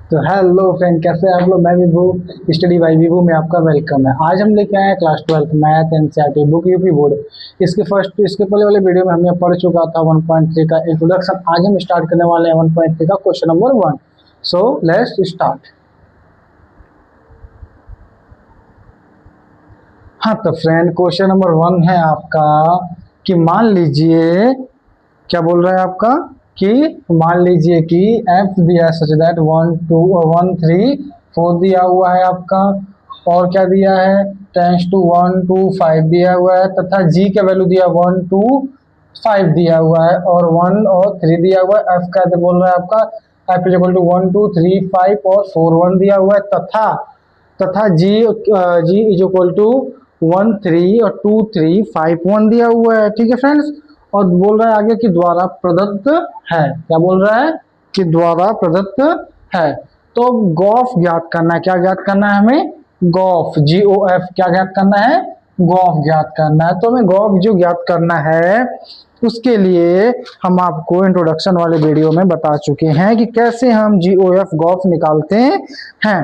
तो hello friend, कैसे हैं आप लोग। मैं विभू, स्टडी बाय विभू में आपका वेलकम है। आज हम लेके आए हैं class 12 math NCERT book UP board. इसके पहले वाले वीडियो में हमने पढ़ चुका था 1.3 का इंट्रोडक्शन। आज हम स्टार्ट करने वाले हैं 1.3 का question number 1। So let's start. हाँ तो फ्रेंड, क्वेश्चन नंबर 1 है आपका कि मान लीजिए, क्या बोल रहा है आपका कि मान लीजिए कि एफ दिया है सच दैट 1 2 1 3 4 दिया हुआ है आपका, और क्या दिया है टेंस टू 1 2 5 दिया हुआ है, तथा जी का वैल्यू दिया 1 2 5 दिया हुआ है, और 1 और 3 दिया हुआ है। एफ का बोल रहा है आपका एफ इज इक्वल टू 1 2 3 5 और 4 1 दिया हुआ है, तथा तथा जी इज इक्वल टू 1 3 और 2 3 5 1 दिया हुआ है। ठीक है फ्रेंड्स, और बोल रहा है आगे कि द्वारा प्रदत्त है। क्या बोल रहा है कि द्वारा प्रदत्त है। तो गॉफ ज्ञात करना है। क्या ज्ञात करना है हमें? गॉफ, GOF। क्या ज्ञात करना है? गॉफ ज्ञात करना है। तो हमें गॉफ जो ज्ञात करना है उसके लिए हम आपको इंट्रोडक्शन वाले वीडियो में बता चुके हैं कि कैसे हम GOF गॉफ निकालते हैं।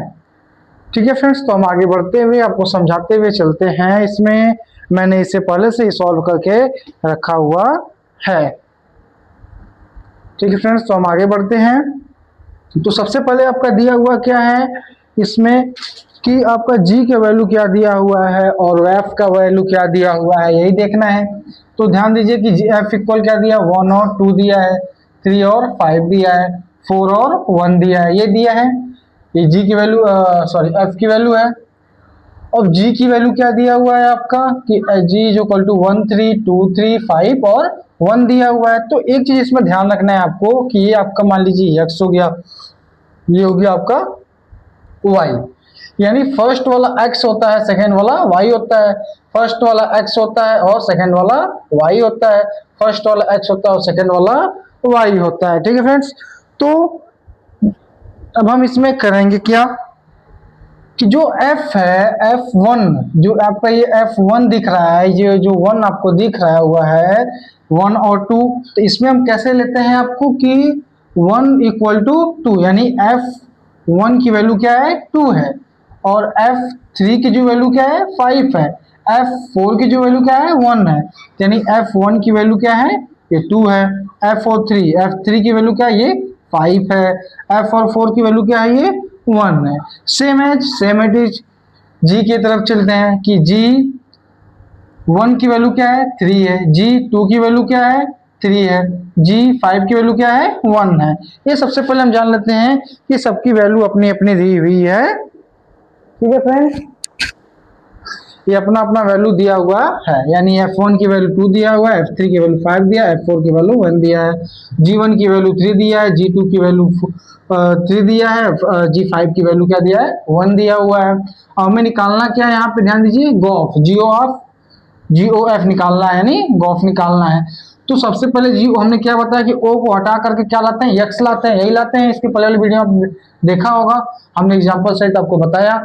ठीक है फ्रेंड्स, तो हम आगे बढ़ते हुए आपको समझाते हुए चलते हैं। इसमें मैंने इसे पहले से ही सॉल्व करके रखा हुआ है। ठीक है फ्रेंड्स, तो हम आगे बढ़ते हैं। तो सबसे पहले आपका दिया हुआ क्या है इसमें कि आपका जी का वैल्यू क्या दिया हुआ है और एफ का वैल्यू क्या दिया हुआ है, यही देखना है। तो ध्यान दीजिए कि एफ इक्वल क्या दिया, 1 और 2 दिया है, 3 और 5 दिया है, 4 और 1 दिया है, ये दिया है। ये जी की वैल्यू एफ की वैल्यू है। अब जी की वैल्यू क्या दिया हुआ है आपका कि जी इज इक्वल टू 1 3 2 3 5 और 1 दिया हुआ है। तो एक चीज इसमें ध्यान रखना है आपको कि ये आपका मान लीजिए x हो गया, ये हो गया आपका y। यानी फर्स्ट वाला x होता है, सेकंड वाला y होता है। फर्स्ट वाला x होता है और सेकंड वाला y होता है। फर्स्ट वाला x होता है और सेकंड वाला y होता है। ठीक है फ्रेंड्स, तो अब हम इसमें करेंगे क्या कि जो f है f1, जो आपका ये f1 दिख रहा है, ये जो 1 आपको दिख रहा हुआ है 1 और 2, तो इसमें हम कैसे लेते हैं आपको कि 1 इक्वल टू 2, यानी f1 की वैल्यू क्या है 2 है, और f3 की जो वैल्यू क्या है 5 है, f4 की जो वैल्यू क्या है 1 है, यानी f1 की वैल्यू क्या है ये 2 है, f3 की वैल्यू क्या है ये 5 है, f और 4 की वैल्यू क्या है ये 1 है। सेम एट इज जी की तरफ चलते हैं कि जी 1 की वैल्यू क्या है 3 है, जी 2 की वैल्यू क्या है 3 है, जी 5 की वैल्यू क्या है 1 है। ये सबसे पहले हम जान लेते हैं कि सबकी वैल्यू अपनी अपनी दी हुई है। ठीक है फ्रेंड्स, ये अपना अपना वैल्यू दिया हुआ है, यानी f1 की वैल्यू 2 दिया हुआ है, f3 की वैल्यू 5 दिया है, f4 की वैल्यू 1 दिया है, g1 की वैल्यू 3 दिया है, g2 की वैल्यू 3 दिया है, g5 की वैल्यू क्या दिया है 1 दिया हुआ है। और हमें निकालना क्या है यहाँ पे, ध्यान दीजिए गॉफ, GOF निकालना है, यानी गॉफ निकालना है। तो सबसे पहले जी हमने क्या बताया कि ओ को हटा करके क्या लाते हैं, x लाते हैं, यही लाते हैं। इसके पहले वाली वीडियो में देखा होगा, हमने एग्जांपल सहित आपको बताया।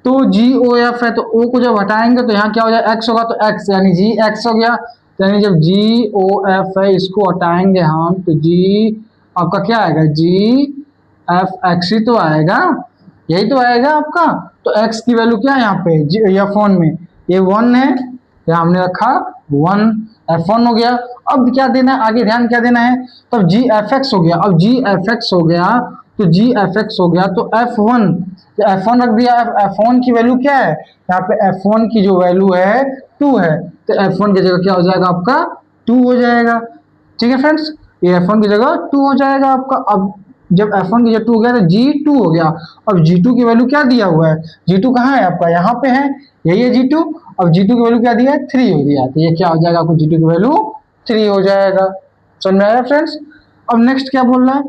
तो GOF है, तो O को जब हटाएंगे तो यहाँ क्या हो जाएगा x होगा, तो x यानी जी x हो गया। यानी जब GOF है इसको हटाएंगे हम तो जी आपका क्या आएगा, GFX ही तो आएगा, यही तो आएगा आपका। तो x की वैल्यू क्या है यहाँ पे या फोन में ये 1 है, यहाँ हमने रखा 1, f1 हो गया। अब क्या देना है आगे, ध्यान क्या देना है, तब GFX हो गया। अब GFX हो गया तो GFX हो गया तो f1 रख दिया। f1 की वैल्यू क्या है यहाँ पे, f1 की जो वैल्यू है 2 है, तो f1 की जगह क्या हो जाएगा आपका 2 हो जाएगा। ठीक है फ्रेंड्स, ये f1 की जगह 2 हो जाएगा आपका। अब जब f1 की जगह 2 हो गया तो G2 हो गया। अब G2 की वैल्यू क्या दिया हुआ है, G2 कहाँ है आपका, यहाँ पे है, यही है G2। अब G2 की वैल्यू क्या दिया है 3 हो दिया, तो ये क्या हो जाएगा आपको G2 की वैल्यू 3 हो जाएगा। समझ में आया फ्रेंड्स। अब नेक्स्ट क्या बोल रहा है,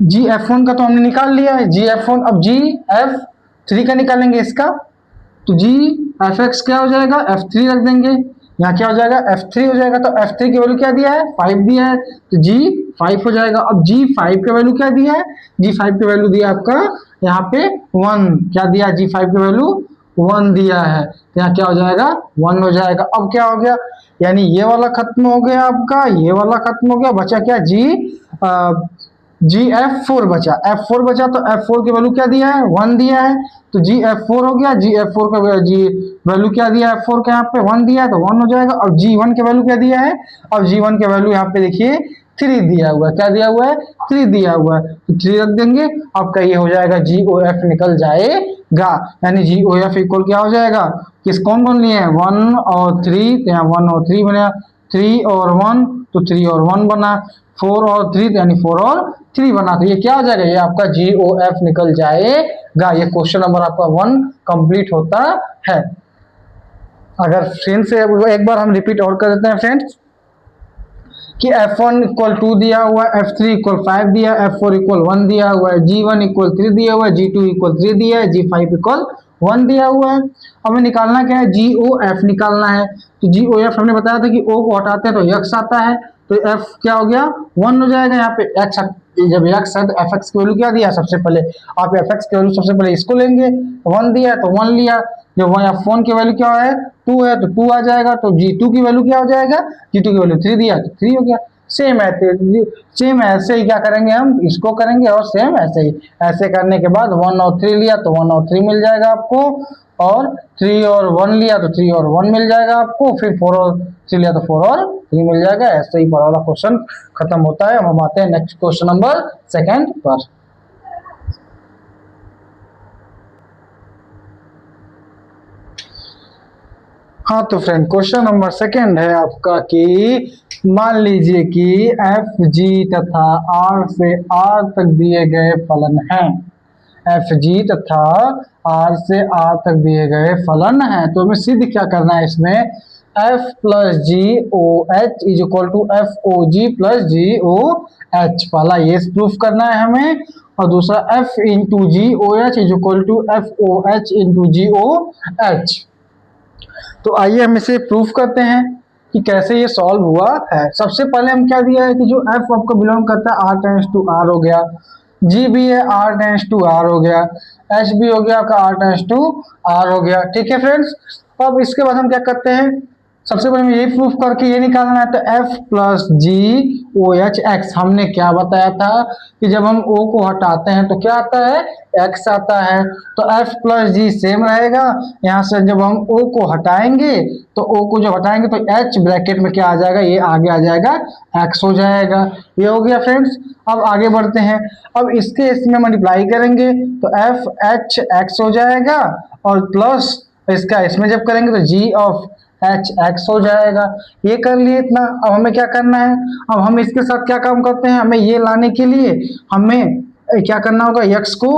GF1 का तो हमने निकाल लिया है, GF1। अब GF3 का निकालेंगे इसका, तो GFX क्या हो जाएगा, F3 रख देंगे, यहाँ क्या हो जाएगा F3 हो जाएगा। तो F3 की वैल्यू क्या दिया है 5 दिया है, तो G5 हो जाएगा। अब G5 की वैल्यू क्या दिया है, G5 की वैल्यू दिया आपका यहाँ पे 1, क्या दिया G5 की वैल्यू 1 दिया है, तो यहाँ क्या हो जाएगा 1 हो जाएगा। अब क्या हो गया, यानी ये वाला खत्म हो गया आपका, ये वाला खत्म हो गया, बचा क्या GF4 बचा, F4 बचा, तो F4 की वैल्यू क्या दिया है, 1 दिया है, तो GF4 हो गया। GF4 का जी वैल्यू क्या दिया है, F4 के यहाँ पे 1 दिया है तो 1 हो जाएगा। और G1 के वैल्यू क्या दिया है, अब G1 के वैल्यू यहाँ पे देखिए 3 दिया हुआ है, क्या दिया हुआ है, 3 दिया हुआ है, तो 3 रख देंगे। आपका ये हो जाएगा GOF निकल जाएगा, यानी GOF इक्वल क्या हो जाएगा, किस कौन कौन लिए हैं, 1 और 3, तो यहाँ 1 और 3 बना, 3 और 1 तो 3 और 1 बना, 4 और 3 यानी 4 और 3 बना, तो ये क्या हो जाएगा, ये आपका GOF निकल जाएगा। ये क्वेश्चन नंबर आपका 1 कंप्लीट होता है। अगर फ्रेंड से एक बार हम रिपीट और कर देते हैं फ्रेंड्स कि F1 इक्वल 2 दिया हुआ है, F3 इक्वल 5 दिया है, F4 इक्वल 1 दिया हुआ है, G1 इक्वल 3 दिया हुआ है, G2 इक्वल 3 दिया है, G5 इक्वल 1 दिया हुआ है। हमें निकालना क्या है, GOF निकालना है। तो GOF हमने बताया था कि O को हटाते हैं तो X आता है, तो F क्या हो गया, 1 हो जाएगा। यहाँ पे X जब X है तो FX की वैल्यू क्या दिया, सबसे पहले आप FX की वैल्यू सबसे पहले इसको लेंगे, 1 दिया है तो 1 लिया। जब F1 की वैल्यू क्या है, 2 है तो 2 आ जाएगा, तो G2 की वैल्यू क्या हो जाएगा, G2 की वैल्यू 3 दिया तो 3 हो गया। सेम ऐसे ही क्या करेंगे, हम इसको करेंगे और सेम ऐसे ही, ऐसे करने के बाद 1 और 3 लिया तो 1 और 3 मिल जाएगा आपको, और 3 और 1 लिया तो 3 और 1 मिल जाएगा आपको, फिर 4 और 3 लिया तो 4 और 3 मिल जाएगा। ऐसे ही वाला क्वेश्चन खत्म होता है। हम आते हैं नेक्स्ट क्वेश्चन नंबर 2 पर। हाँ तो फ्रेंड क्वेश्चन नंबर 2 है आपका कि मान लीजिए कि एफ जी तथा आर से आर तक दिए गए फलन हैं, एफ जी तथा आर से आर तक दिए गए फलन हैं, तो हमें सिद्ध क्या करना है इसमें, F plus G O H is equal to F O G plus G O H, पहला ये प्रूफ करना है हमें, और दूसरा F into G O H is equal to F O H into G O H. तो आइए हम इसे प्रूफ करते हैं कि कैसे ये सॉल्व हुआ है। सबसे पहले हम क्या दिया है कि जो f आपको बिलोंग करता है r टेंस टू r हो गया, g भी है r टेंस टू r हो गया, h भी हो गया आपका r टेंस टू r हो गया। ठीक है फ्रेंड्स, अब इसके बाद हम क्या करते हैं, सबसे पहले हमें यही प्रूफ करके ये निकालना है, तो f plus G O H x, हमने क्या बताया था कि जब हम o को हटाते हैं तो क्या आता है, x आता है, तो f प्लस जी सेम रहेगा। यहाँ से जब हम o को हटाएंगे तो o को जब हटाएंगे तो h ब्रैकेट में क्या आ जाएगा, ये आगे आ जाएगा x हो जाएगा। ये हो गया फ्रेंड्स। अब आगे बढ़ते हैं, अब इसके इसमें मल्टीप्लाई करेंगे तो f h x हो जाएगा, और प्लस इसका इसमें जब करेंगे तो g ऑफ एच एक्स हो जाएगा। ये कर लिए इतना। अब हमें क्या करना है, अब हम इसके साथ क्या काम करते हैं, हमें ये लाने के लिए हमें क्या करना होगा, x को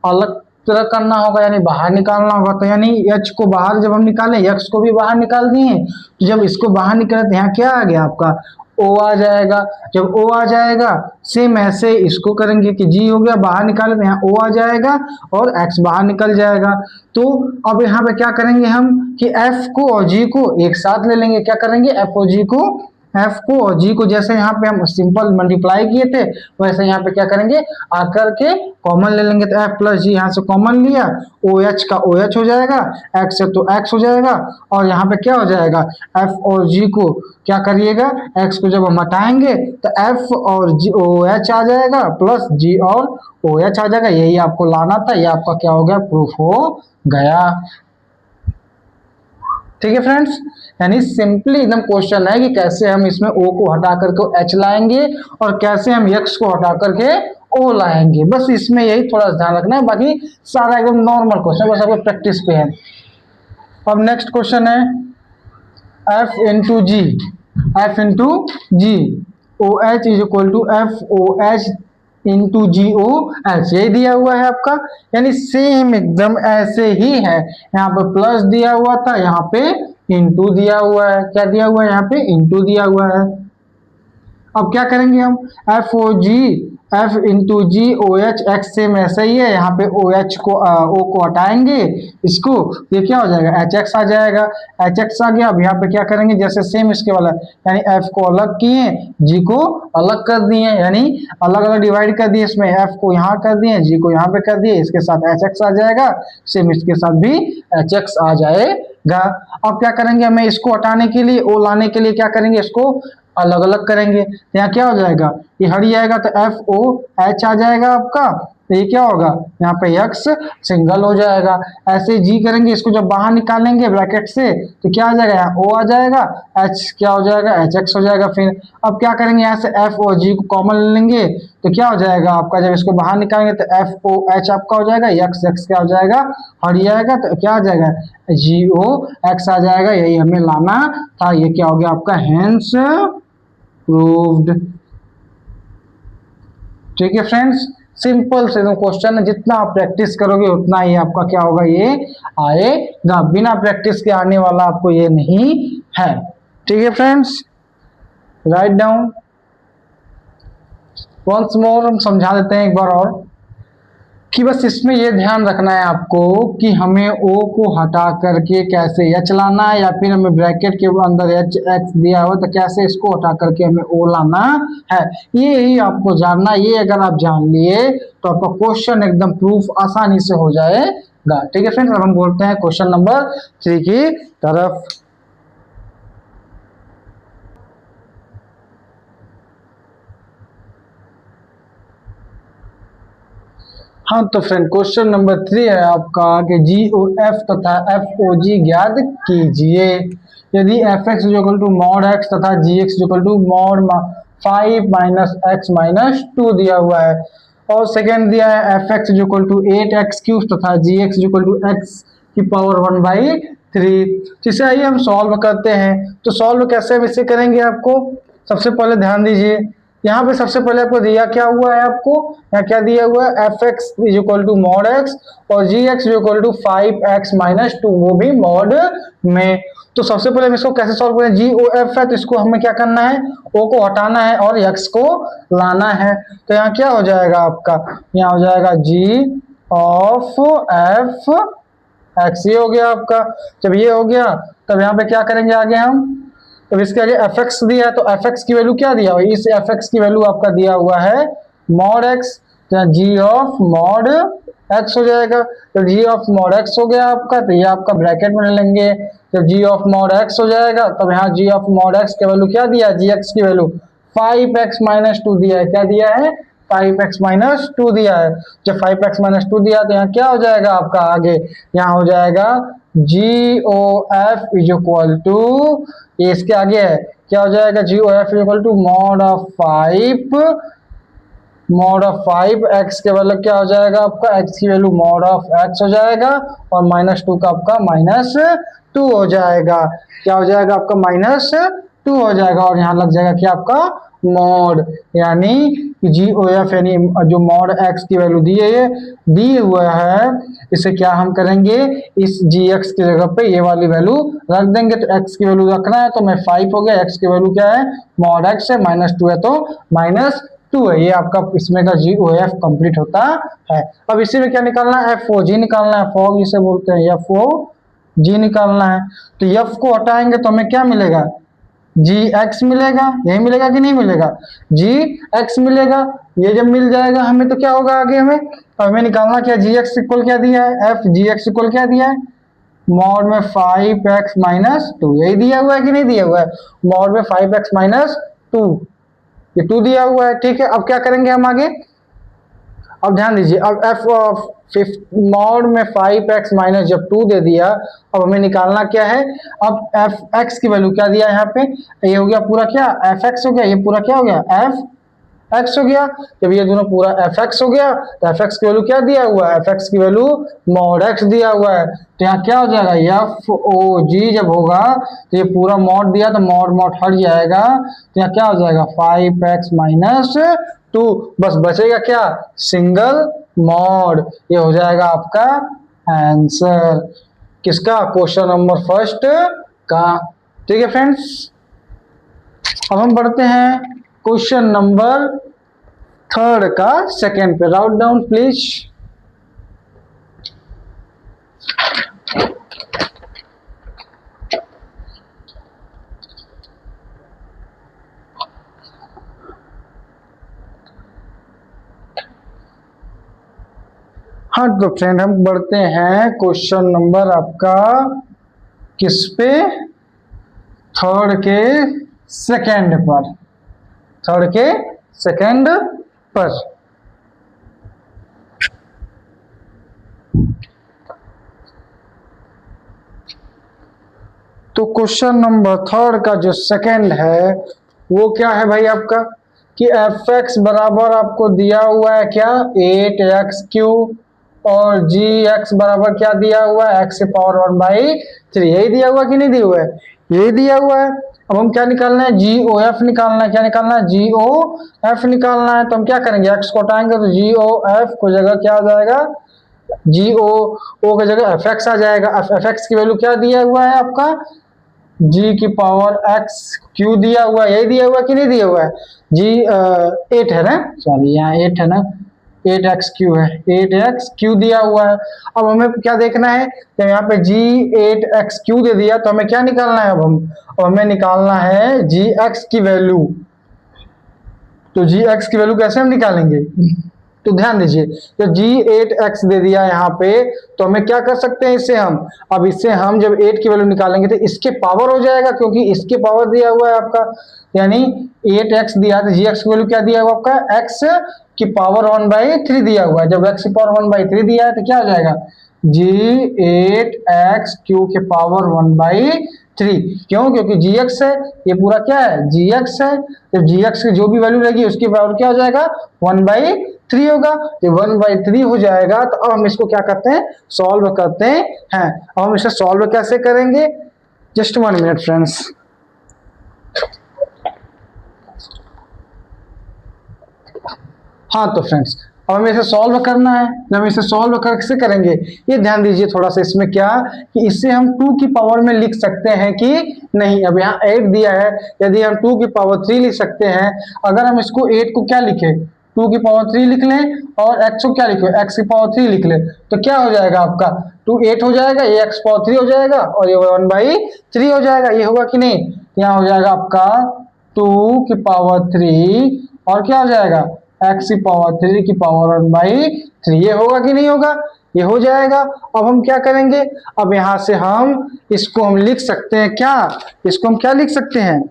अलग तरह करना होगा, यानी बाहर निकालना होगा। तो यानी h को बाहर जब हम निकालें, x को भी बाहर निकाल दिए, तो जब इसको बाहर निकाले तो यहाँ क्या आ गया आपका o आ जाएगा। जब o आ जाएगा सेम ऐसे इसको करेंगे कि g हो गया, बाहर निकाले तो यहाँ o आ जाएगा और x बाहर निकल जाएगा। तो अब यहाँ पे क्या करेंगे हम कि f को और g को एक साथ ले लेंगे। क्या करेंगे, f और g को, f को और g को जैसे यहाँ पे हम सिंपल मल्टीप्लाई किए थे वैसे यहाँ पे क्या करेंगे, आकर के कॉमन ले लेंगे। तो f प्लस जी यहाँ से कॉमन लिया, ओ एच का ओ एच हो जाएगा, x से तो x हो जाएगा, और यहाँ पे क्या हो जाएगा, f और g को क्या करिएगा, x को जब हम हटाएंगे तो f और g ओ एच आ जाएगा, प्लस g और ओ एच आ जाएगा। यही आपको लाना था, ये आपका क्या हो गया, प्रूफ हो गया। ठीक है फ्रेंड्स, यानी सिंपली एकदम क्वेश्चन है कि कैसे हम इसमें o को हटा करके h लाएंगे और कैसे हम x को हटा करके o लाएंगे। बस इसमें यही थोड़ा ध्यान रखना है, बाकी सारा एकदम नॉर्मल क्वेश्चन, बस आपको प्रैक्टिस पे है। अब नेक्स्ट क्वेश्चन है f into G, f into G O H is equal to F O H into G O H, यही दिया हुआ है आपका, यानी सेम एकदम ऐसे ही है। यहाँ पे प्लस दिया हुआ था, यहाँ पे इंटू दिया हुआ है। क्या दिया हुआ है, यहाँ पे इंटू दिया हुआ है। अब क्या करेंगे हम, एफ ओ जी F into G O H x same ऐसा ही है, यहाँ पे ओ एच को ओ को हटाएंगे इसको, ये क्या हो जाएगा, एच एक्स आ जाएगा। एच एक्स आ गया। अब यहाँ पे क्या करेंगे, जैसे सेम इसके वाला, यानी एफ को अलग किए, जी को अलग कर दिए, यानी अलग अलग डिवाइड कर दिए, इसमें एफ को यहाँ कर दिए, जी को यहाँ पे कर दिए, इसके साथ एच एक्स आ जाएगा, सेम इसके साथ भी एच एक्स आ जाएगा। अब क्या करेंगे, हमें इसको हटाने के लिए, ओ लाने के लिए क्या करेंगे, इसको अलग अलग करेंगे तो यहाँ क्या हो जाएगा, ये हट जाएगा तो FOH आ जाएगा आपका, तो ये क्या होगा यहाँ पे x सिंगल हो जाएगा। ऐसे जी करेंगे, इसको जब बाहर निकालेंगे ब्रैकेट से तो क्या आ जाएगा, यहाँ O आ जाएगा, H क्या हो जाएगा, HX हो जाएगा। फिर अब क्या करेंगे, यहाँ से FOG को कॉमन ले लेंगे तो क्या हो जाएगा आपका, जब इसको बाहर निकालेंगे तो FOH आपका हो जाएगा, x क्या हो जाएगा, हट जाएगा तो क्या आ जाएगा, GOX आ जाएगा। यही हमें लाना था, ये क्या हो गया आपका, हेंस प्रूव्ड। ठीक है फ्रेंड्स, सिंपल से क्वेश्चन है, जितना आप प्रैक्टिस करोगे उतना ही आपका क्या होगा, ये आएगा। बिना प्रैक्टिस के आने वाला आपको ये नहीं है। ठीक है friends, write down once more, हम समझा देते हैं एक बार और कि बस इसमें ये ध्यान रखना है आपको कि हमें O को हटा करके कैसे H लाना है, या फिर हमें ब्रैकेट के अंदर X दिया हुआ तो कैसे इसको हटा करके हमें O लाना है, ये ही आपको जानना। ये अगर आप जान लिए तो आपका क्वेश्चन एकदम प्रूफ आसानी से हो जाएगा। ठीक है फ्रेंड्स, अब हम बोलते हैं क्वेश्चन नंबर 3 की तरफ। हाँ तो फ्रेंड, क्वेश्चन नंबर 3 है आपका कि GOF तथा FOG ज्ञात कीजिए। यदि fx equal to mod x तथा gx equal to mod 5 minus x minus 2 दिया हुआ है, और सेकेंड दिया है fx equal to 8x cube तथा gx इक्वल टू x की पावर 1/3। जिसे आइए हम सॉल्व करते हैं। तो सॉल्व कैसे हम इसे करेंगे, आपको सबसे पहले ध्यान दीजिए, यहाँ पे सबसे पहले आपको दिया क्या हुआ है, आपको यहाँ क्या दिया हुआ है, fx is equal to mod x और gx equal to 5x minus 2, वो भी मॉड में। तो सबसे पहले हम इसको कैसे सॉल्व करें, GOF है तो इसको हमें क्या करना है, O को हटाना है और x को लाना है। तो यहाँ क्या हो जाएगा आपका, यहाँ हो जाएगा G ऑफ f(x), ये हो गया आपका। जब ये हो गया तब यहाँ पे क्या करेंगे आगे हम, तो इसके आगे fx दिया है तो fx की वैल्यू क्या दिया हुआ है, इस fx की वैल्यू आपका दिया हुआ है मॉड x, तो g ऑफ मॉड x हो जाएगा। तो g ऑफ मॉड x हो गया आपका, तो ये आपका ब्रैकेट में ले लेंगे, तो g ऑफ मॉड x हो जाएगा। तब यहाँ g ऑफ मॉड x की वैल्यू क्या दिया है, gx की वैल्यू 5x माइनस 2 दिया है, क्या दिया है, 5x माइनस 2 दिया है। जब 5x माइनस 2 दिया तो यहाँ क्या हो जाएगा आपका आगे, यहाँ हो जाएगा GOF इज इक्वल टू, ये इसके आगे है, क्या हो जाएगा, GOF is equal to mod of 5 x के वैल्यू क्या हो जाएगा आपका, x की वैल्यू मॉड ऑफ x हो जाएगा और माइनस 2 का आपका माइनस 2 हो जाएगा। क्या हो जाएगा आपका, माइनस 2 हो जाएगा, और यहाँ लग जाएगा क्या आपका मॉड, यानी GOF यानी जो मॉड x की वैल्यू दी हुआ है, इसे क्या हम करेंगे, इस GX की जगह पे ये वाली वैल्यू रख देंगे। तो x की वैल्यू रखना है तो मैं 5 हो गया, x की वैल्यू क्या है, मॉड x है, माइनस 2 है तो माइनस 2 है। ये आपका इसमें का GOF कंप्लीट होता है। अब इसी में क्या निकालना है, FOG निकालना है, FOG इसे बोलते हैं, FOG निकालना है। तो F को हटाएंगे तो हमें क्या मिलेगा, GX मिलेगा, यही मिलेगा कि नहीं मिलेगा, GX मिलेगा। ये जब मिल जाएगा हमें तो क्या होगा आगे, हमें निकालना क्या, GX इक्वल क्या दिया है, GX इक्वल क्या दिया है, मॉड में 5x माइनस 2, यही दिया हुआ है कि नहीं दिया हुआ है, मॉड में 5x माइनस 2, ये 2 दिया हुआ है। ठीक है, अब क्या करेंगे हम आगे, अब ध्यान दीजिए, अब मॉड में 5x माइनस जब 2 दे दिया, अब हमें निकालना क्या है, अब fx की वैल्यू क्या दिया है यहाँ पे, ये हो गया पूरा क्या fx हो गया, ये पूरा क्या हो गया fx हो गया। जब ये दोनों पूरा fx हो गया तो fx की वैल्यू क्या दिया हुआ है, fx की वैल्यू मॉड x दिया हुआ है। तो यहाँ क्या हो जाएगा, FOG जब होगा तो ये पूरा मॉड दिया तो मॉड मॉड हट जाएगा, तो यहाँ क्या हो जाएगा 5x माइनस 2, बस बचेगा क्या, सिंगल मॉड। ये हो जाएगा आपका आंसर किसका, क्वेश्चन नंबर फर्स्ट का। ठीक है फ्रेंड्स, अब हम बढ़ते हैं क्वेश्चन नंबर 3 का सेकेंड पे। राउट डाउन प्लीज। हाँ तो फ्रेंड, हम बढ़ते हैं क्वेश्चन नंबर आपका किस पे, 3 के सेकेंड पर, थर्ड के सेकेंड पर। तो क्वेश्चन नंबर थर्ड का जो सेकेंड है वो क्या है भाई आपका, कि एफ एक्स बराबर आपको दिया हुआ है क्या 8x³ और जी एक्स बराबर क्या दिया हुआ है x⁴ यही दिया हुआ कि नहीं दिया हुआ है, यही दिया हुआ है। अब हम क्या निकालना है, जी ओ एफ निकालना है। क्या निकालना है, जी ओ एफ निकालना है। तो हम क्या करेंगे, एक्स को हटाएंगे तो जी ओ एफ को जगह क्या आ जाएगा, जी ओ की जगह एफ एक्स आ जाएगा। एफ एक्स की वैल्यू क्या दिया हुआ है आपका, g⁴x³ दिया हुआ है, यही दिया हुआ कि नहीं दिया हुआ है, जी 8 है ना, सॉरी यहाँ 8 है ना, 8x³ है, 8x³ दिया हुआ है। अब हमें क्या देखना है, जब यहाँ पे g8x³ दे दिया तो हमें क्या निकालना है, अब हमें निकालना है gx की वैल्यू। तो gx की वैल्यू कैसे हम निकालेंगे, तो ध्यान दीजिए, जब g8x दे दिया यहाँ पे तो हमें क्या कर सकते हैं इससे हम, अब इससे हम जब 8 की वैल्यू निकालेंगे तो इसके पावर हो जाएगा, क्योंकि इसके पावर दिया हुआ है आपका, यानी 8x दिया तो gx की वैल्यू क्या दिया हुआ आपका x⁴ दिया हुआ है। जब x⁴ दिया है तो क्या हो जाएगा, g8x³ के पावर 1/3। क्यों, क्योंकि gx है, ये पूरा क्या है gx है। जब gx की जो भी वैल्यू रहेगी उसकी पावर क्या हो जाएगा 1/3 होगा। जब 1/3 हो जाएगा तो अब हम इसको क्या करते हैं, सॉल्व करते हैं। अब हम इसे सॉल्व कैसे करेंगे, जस्ट 1 मिनट फ्रेंड्स। हाँ तो फ्रेंड्स अब हमें इसे सॉल्व करना है। जब हम इसे सॉल्व कैसे करेंगे, ये ध्यान दीजिए थोड़ा सा इसमें क्या, कि इससे हम 2 की पावर में लिख सकते हैं कि नहीं। अब यहाँ 8 दिया है, यदि हम 2 की पावर 3 लिख सकते हैं। अगर हम इसको 8 को क्या लिखे, 2 की पावर 3 लिख लें और x को क्या लिखे, x की पावर 3 लिख लें, तो क्या हो जाएगा आपका 2 8 हो जाएगा, ये x⁴ हो जाएगा और ये 1/3 हो जाएगा। ये होगा कि नहीं, यहाँ हो जाएगा आपका 2 की पावर 3 और क्या हो जाएगा x⁴ की पावर 1/3। ये होगा कि नहीं होगा, ये हो जाएगा। अब हम क्या करेंगे, अब यहां से हम इसको हम लिख सकते हैं क्या, इसको हम क्या लिख सकते हैं,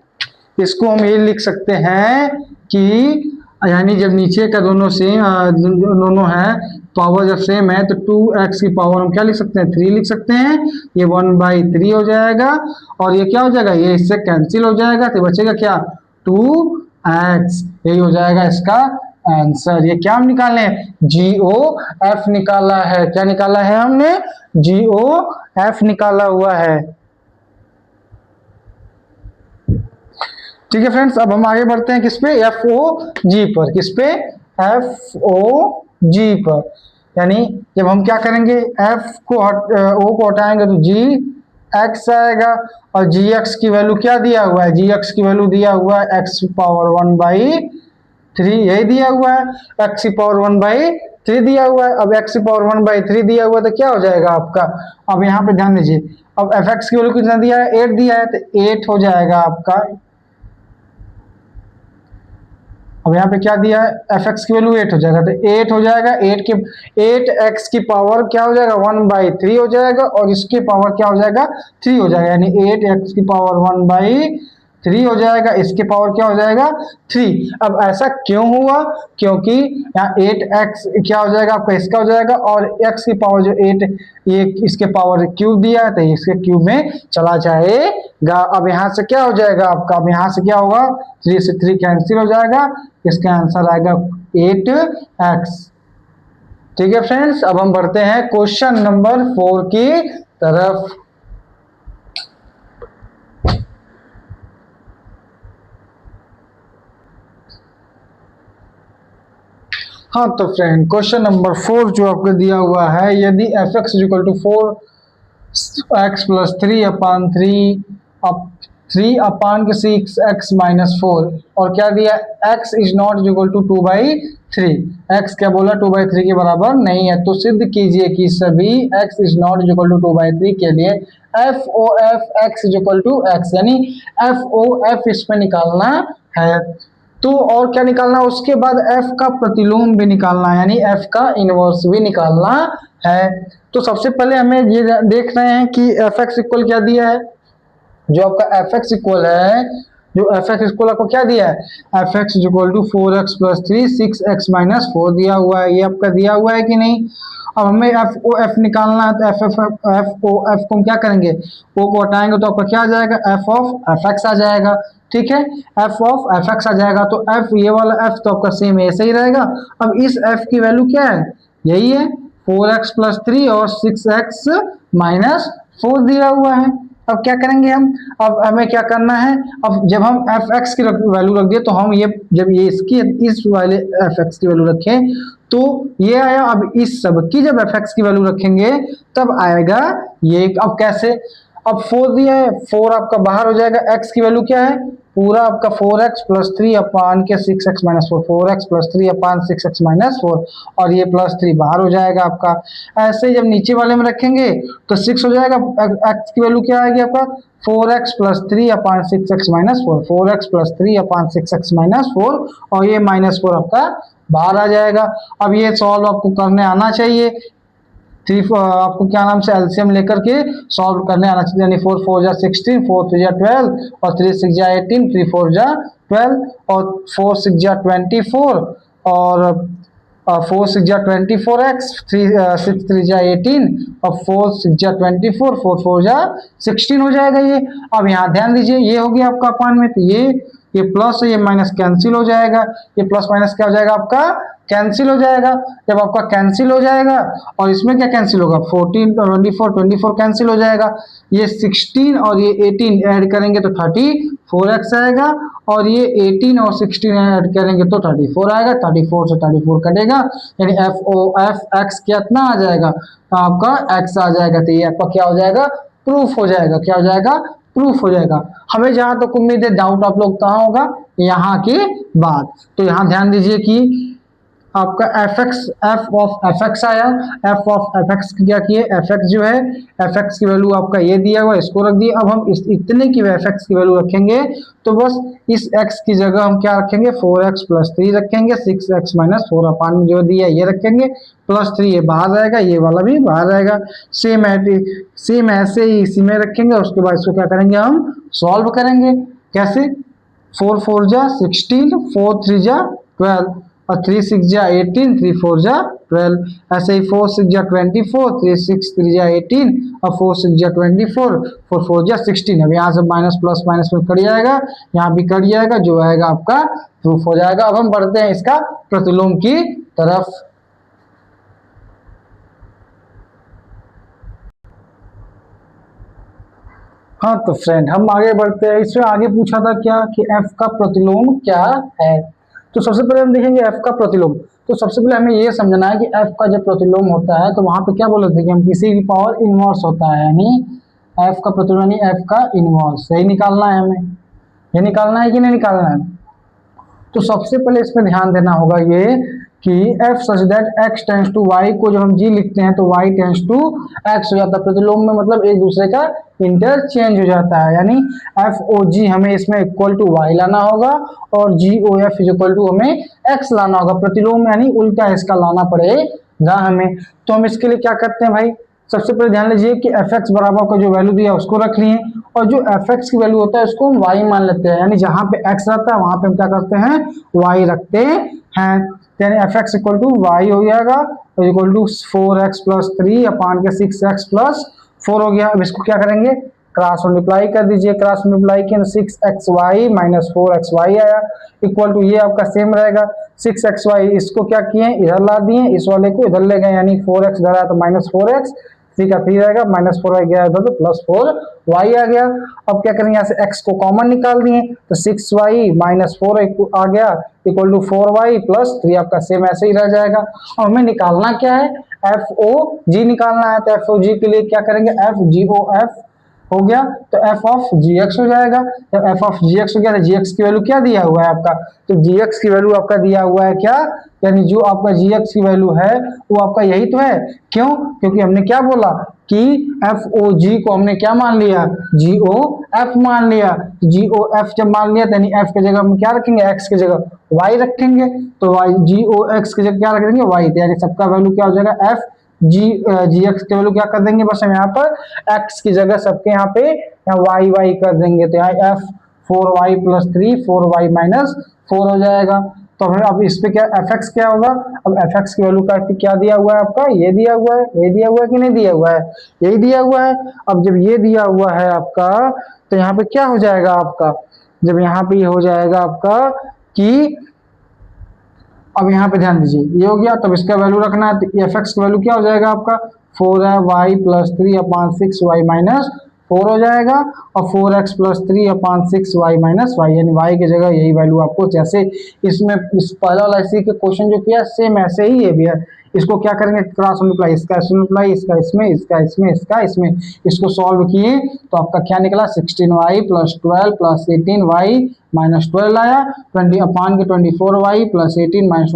इसको हम ये लिख सकते हैं कि यानी जब नीचे का दोनों सेम दोनों है पावर जब सेम है तो 2x की पावर हम क्या लिख सकते हैं 3 लिख सकते हैं। ये 1/3 हो जाएगा और ये क्या हो जाएगा, ये इससे कैंसिल हो जाएगा तो बचेगा क्या 2x। यही हो जाएगा इसका आंसर। ये क्या हम निकाले हैं, GOF निकाला है। क्या निकाला है हमने, GOF निकाला हुआ है। ठीक है फ्रेंड्स, अब हम आगे बढ़ते हैं किस पे, FOG पर। किस पे, FOG पर। यानी जब हम क्या करेंगे, O को हटाएंगे तो GX आएगा और GX की वैल्यू क्या दिया हुआ है, GX की वैल्यू दिया हुआ है x⁴ 1/3, यही दिया हुआ है x⁴ 1/3 दिया हुआ है। अब x⁴ 1/3 दिया हुआ है तो क्या हो जाएगा आपका, अब यहाँ पे ध्यान दीजिए, अब fx की वैल्यू कितना दिया है 8 दिया है तो 8 हो जाएगा आपका। अब यहाँ पे क्या दिया है, fx की वैल्यू 8 हो जाएगा तो 8 हो जाएगा, 8x की पावर क्या हो जाएगा 1/3 हो जाएगा और इसकी पावर क्या हो जाएगा 3 हो जाएगा, यानी 8x की पावर 1/3 हो जाएगा, इसके पावर क्या हो जाएगा 3। अब ऐसा क्यों हुआ, क्योंकि यहाँ 8x क्या हो जाएगा आपका इसका हो जाएगा और x की पावर जो 8 ये इसके पावर क्यूब दिया है तो इसके क्यूब में चला जाएगा। अब यहाँ से क्या हो जाएगा आपका, अब यहाँ से क्या होगा 3 से 3 कैंसिल हो जाएगा, इसका आंसर आएगा 8x। ठीक है फ्रेंड्स, अब हम बढ़ते हैं क्वेश्चन नंबर 4 की तरफ। हाँ तो फ्रेंड क्वेश्चन नंबर 4 जो आपको दिया हुआ है, यदि f(x) = 4x + 3/3 अब 3/6x - 4 और क्या दिया x ≠ 2/3, x क्या बोला 2/3 के बराबर नहीं है। तो सिद्ध कीजिए कि सभी x ≠ 2/3 के लिए FOF x = x, यानी FOF इसमें निकालना है। तो और क्या निकालना है, उसके बाद f का प्रतिलोम भी निकालना है, यानी f का इनवर्स भी निकालना है। तो सबसे पहले हमें ये देख रहे हैं कि fx इक्वल क्या दिया है, जो आपका fx इक्वल है जो एफ एक्स स्क्वायर आपको क्या दिया है, F X equal to 4x plus 3 6x minus 4 दिया हुआ है, ये आपका दिया हुआ है कि नहीं। अब हमें एफ ओ एफ निकालना है, तो एफ ओ एफ को हम क्या करेंगे, ओ को हटाएंगे तो आपका क्या आ जाएगा, एफ ऑफ एफ एक्स आ जाएगा। ठीक है, एफ ऑफ एफ एक्स आ जाएगा, तो एफ ये वाला एफ तो आपका सेम ऐसे ही रहेगा। अब इस एफ की वैल्यू क्या है, यही है 4x प्लस 3 और 6x माइनस 4 दिया हुआ है। अब क्या करेंगे हम, अब हमें क्या करना है, अब जब हम एफ एक्स की वैल्यू रख दिए तो हम ये जब ये इसकी इस वाले एफ एक्स की वैल्यू रखें तो ये आया। अब इस सब की जब एफ एक्स की वैल्यू रखेंगे तब आएगा ये। अब कैसे, अब 4 दिया है, 4 आपका बाहर हो जाएगा, x की वैल्यू क्या है, पूरा आपका 4x प्लस 3 अपान के 6x माइनस 4, 4x प्लस 3 अपान 6x माइनस 4, और ये प्लस 3 बाहर हो जाएगा आपका। ऐसे ही जब नीचे वाले में रखेंगे तो 6 हो जाएगा, x की वैल्यू क्या आएगी आपका 4x प्लस 3 अपान 6x माइनस 4, 4x प्लस 3 अपान 6x माइनस 4, और ये माइनस 4 आपका बाहर आ जाएगा। अब ये सॉल्व आपको करने आना चाहिए, आपको क्या नाम से एलसीएम लेकर के सॉल्व करने आना चाहिए, यानी 4 4 जा 16, 4 3 जा 12 और 3 6 जा 18, 3 4 जा 12 और 4 6 जा 24 और 4 6 जा 24x, 6 3 जा 18 और 4 6 जा 24, 4 4 जा 16 हो जाएगा ये। अब यहाँ ध्यान दीजिए, ये हो गया आपका अपान में, तो ये प्लस है, ये माइनस कैंसिल हो जाएगा, ये प्लस माइनस क्या हो जाएगा आपका कैंसिल हो जाएगा। जब आपका कैंसिल हो जाएगा और इसमें क्या कैंसिल होगा, 14 24 कैंसिल हो जाएगा, ये 16 और ये 18 ऐड करेंगे तो 34x आएगा, और ये 18 और 16 ऐड करेंगे तो 34 आएगा, 34 से 34 कटेगा, यानी एफ एक्स कितना आ जाएगा, आपका x आ जाएगा। तो ये आपका क्या हो जाएगा, प्रूफ हो जाएगा। क्या हो जाएगा, प्रूफ हो जाएगा। हमें जहां तक उम्मीद है डाउट आप लोग कहाँ होगा, यहाँ के बाद। तो यहाँ ध्यान दीजिए कि आपका F x F of F x आया, एफ ऑफ एफ एक्स क्या किए, एफ एक्स जो है एफ एक्स की वैल्यू आपका ये दिया हुआ, इसको रख दिए। अब हम इस इतने की एफ एक्स की वैल्यू रखेंगे तो बस इस एक्स की जगह हम क्या रखेंगे, 4x प्लस 3 रखेंगे, 6x माइनस 4 अपान जो दिया ये रखेंगे, प्लस 3 ये बाहर रहेगा, ये वाला भी बाहर रहेगा। सेम ऐसे ही इसी में रखेंगे। उसके बाद इसको क्या करेंगे, हम सॉल्व करेंगे। कैसे, 4 4 जा 16, 4 3 जा 12 और 3 6 जा 18, 3 4 जा 12। ऐसे ही 4 6 जा 24, 3 6 3 जा 18 और 4 6 जा 24, 4 4 जा 16। अब यहाँ से माइनस प्लस माइनस में कट जाएगा, यहाँ भी कट जाएगा, जो आएगा आपका प्रूफ हो जाएगा। अब हम बढ़ते हैं इसका प्रतिलोम की तरफ। हाँ तो फ्रेंड हम आगे बढ़ते हैं। इसमें आगे पूछा था क्या कि एफ का प्रतिलोम क्या है। तो सबसे पहले हम देखेंगे एफ का प्रतिलोम। तो सबसे पहले हमें ये समझना है कि एफ का जब प्रतिलोम होता है तो वहां पे क्या बोले थे कि हम किसी की पावर इनवर्स होता है, यानी एफ का प्रतिलोम यानी एफ का इनवर्स, यही निकालना है हमें। ये निकालना है कि नहीं निकालना है। तो सबसे पहले इसमें ध्यान देना होगा ये कि F such that X tends to Y को जब हम जी लिखते हैं तो वाई टेंस टू एक्स हो जाता है। प्रतिलोम में मतलब एक दूसरे का इंटरचेंज हो जाता है, यानी एफ ओ जी हमें इसमें इक्वल टू वाई लाना होगा और जी ओ एफ इक्वल टू हमें एक्स लाना होगा। प्रतिलोम यानी उल्टा इसका लाना पड़ेगा हमें। तो हम इसके लिए क्या करते हैं भाई, सबसे पहले ध्यान लीजिए कि एफ एक्स बराबर का जो वैल्यू दिया उसको रख लिए और जो एफ एक्स की वैल्यू होता है उसको हम वाई मान लेते हैं, यानी जहां पे एक्स रहता है वहां पे हम क्या करते हैं, वाई रखते हैं। यानी F X equal to Y हो जाएगा और इक्वल टू 4x प्लस 3 अपान के 6x प्लस 4 हो गया। अब इसको क्या करेंगे, क्रॉस मल्टीप्लाई कर दीजिए। क्रॉस मल्टीप्लाई किया 6xy माइनस 4xy आया इक्वल टू ये आपका सेम रहेगा 6xy। इसको क्या किए, इधर ला दिए, इस वाले को इधर ले गए, यानी 4x इधर आया तो माइनस 4x, 3 का 3 रहेगा, माइनस 4y गया इधर तो प्लस 4y आ गया। अब क्या करेंगे, यहाँ से x को कॉमन निकाल दिए तो 6y माइनस 4 आ गया इक्वल टू 4y प्लस 3, आपका सेम ऐसे ही रह जाएगा। और हमें निकालना क्या है, एफ ओ जी निकालना है। तो एफ ओ जी के लिए क्या करेंगे, एफ जी ओ एफ हो गया तो एफ ऑफ जी एक्स हो जाएगा। जब एफ ऑफ जी एक्स हो गया तो जी एक्स की वैल्यू क्या दिया हुआ है आपका, तो जी एक्स की वैल्यू आपका दिया हुआ है क्या, यानी जो आपका जी एक्स की वैल्यू है वो आपका यही तो है। क्यों, क्योंकि हमने क्या बोला कि एफ ओ जी को हमने क्या मान लिया, जी ओ एफ मान लिया। जी ओ एफ जब मान लिया यानी एफ की जगह हम क्या रखेंगे, एक्स की जगह वाई रखेंगे, तो वाई जी ओ एक्स की जगह क्या रखेंगे, वाई, यानी सबका वैल्यू क्या हो जाएगा, एफ जी एक्स की वैल्यू क्या कर देंगे, बस हम यहाँ पर एक्स की जगह सबके यहाँ पे वाई वाई कर देंगे। तो यहाँ F 4y plus 3 4y minus 4 हो जाएगा। तो हमें अब इस पे क्या fx क्या होगा, अब fx की वैल्यू का क्या दिया हुआ है आपका, ये दिया हुआ है, ये दिया हुआ है कि नहीं दिया हुआ है, यही दिया हुआ है। अब जब ये दिया हुआ है आपका तो यहाँ पे क्या हो जाएगा आपका, जब यहाँ पे ये हो जाएगा आपका कि अब यहाँ पे ध्यान दीजिए ये हो गया, तब इसका वैल्यू रखना है, तो एफ एक्स का वैल्यू क्या हो जाएगा आपका 4y प्लस 3/6y माइनस 4 हो जाएगा, और 4x plus 3/6y minus y, यानी y की जगह यही वैल्यू आपको, जैसे इसमें इस पहला वाला इसी के क्वेश्चन जो किया सेम ऐसे ही ये भी है। इसको क्या करेंगे, क्रॉस मल्टीप्लाई, इसका इसमें मल्टीप्लाई, इसका इसमें, इसका इसमें, इसका इसमें, इसको सॉल्व किए तो आपका क्या निकला 16y plus 12 plus 18y minus 12 आया, 20 अपान के 24y plus 18 minus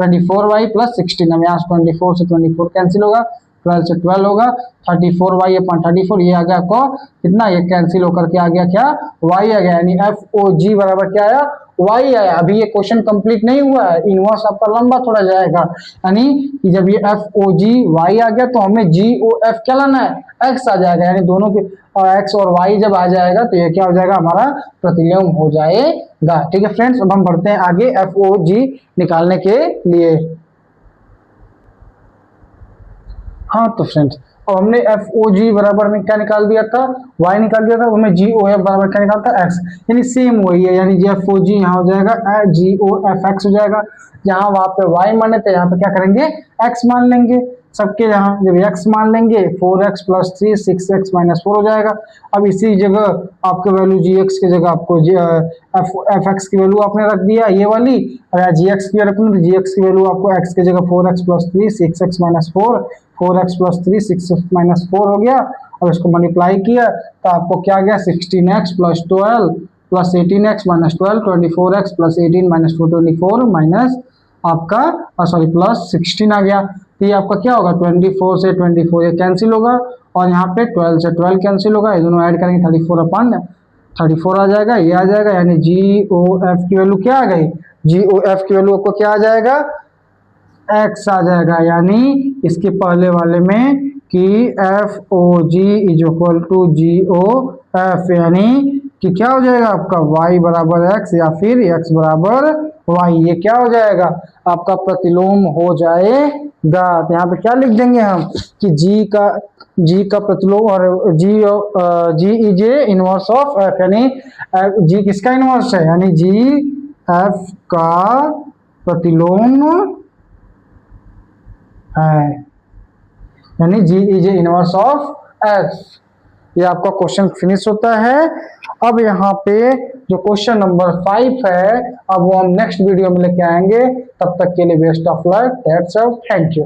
24y plus 16। अब यहाँ से 24 से 24 कैंसिल होगा, 12 से 12 होगा, 34y अपॉन 34, ये आ गया आपको कितना, ये कैंसिल होकर के आ गया क्या, y आ गया, यानी एफ ओ जी बराबर क्या आया, y आया। अभी ये क्वेश्चन कंप्लीट नहीं हुआ है, इनवर्स आपका लंबा थोड़ा जाएगा, यानी कि जब ये एफ ओ जी y आ गया तो हमें जी ओ एफ क्या लाना है, x आ जाएगा, यानी दोनों के x और y जब आ जाएगा तो ये क्या हो जाएगा, हमारा प्रतिलोम हो जाएगा। ठीक है फ्रेंड्स, अब हम बढ़ते हैं आगे एफ ओ जी निकालने के लिए। हाँ तो फ्रेंड्स, अब हमने एफ ओ जी बराबर में क्या निकाल दिया था, y निकाल दिया था, हमें जी ओ एफ बराबर क्या निकालता है, x, यानी सेम वही है, यानी एफ ओ जी यहाँ हो जाएगा जी ओ एफ एक्स हो जाएगा। जहाँ वहां पे y माने थे यहाँ पे क्या करेंगे, x मान लेंगे सबके, यहाँ जब x मान लेंगे 4x प्लस 3 6x माइनस 4 हो जाएगा। अब इसी जगह आपके वैल्यू gx की जगह आपको एफ एक्स की वैल्यू आपने रख दिया ये वाली, और gx की रखनी तो gx की वैल्यू आपको x की जगह 4x plus 3 6x minus 4, 4x plus 3 6x minus 4 हो गया। अब इसको मल्टीप्लाई किया तो आपको क्या आ गया 16x plus 12 plus 18x minus 12, 24x plus 18 minus 4 24 minus आपका सॉरी प्लस 16 आ गया। तो ये आपका क्या होगा 24 से 24 ये कैंसिल होगा, और यहाँ पे 12 से 12 कैंसिल होगा, ये दोनों ऐड करेंगे 34 अपन 34 आ जाएगा, ये आ जाएगा, यानी जी ओ एफ की वैल्यू क्या आ गई, जी ओ एफ की वैल्यू आपको क्या आ जाएगा, x आ जाएगा। यानी इसके पहले वाले में कि F O G is equal to G O F, यानी कि क्या हो जाएगा आपका y बराबर x या फिर x बराबर y, ये क्या हो जाएगा आपका प्रतिलोम हो जाएगा। तो यहाँ पे क्या लिख देंगे हम कि g का प्रतिलोम, और g is A inverse of f, यानी g किसका इनवर्स है, यानी g f का प्रतिलोम है, यानी g is A inverse of f। ये आपका क्वेश्चन फिनिश होता है। अब यहाँ पे जो क्वेश्चन नंबर 5 है, अब वो हम नेक्स्ट वीडियो में लेके आएंगे। तब तक के लिए best of luck, that's all, thank you.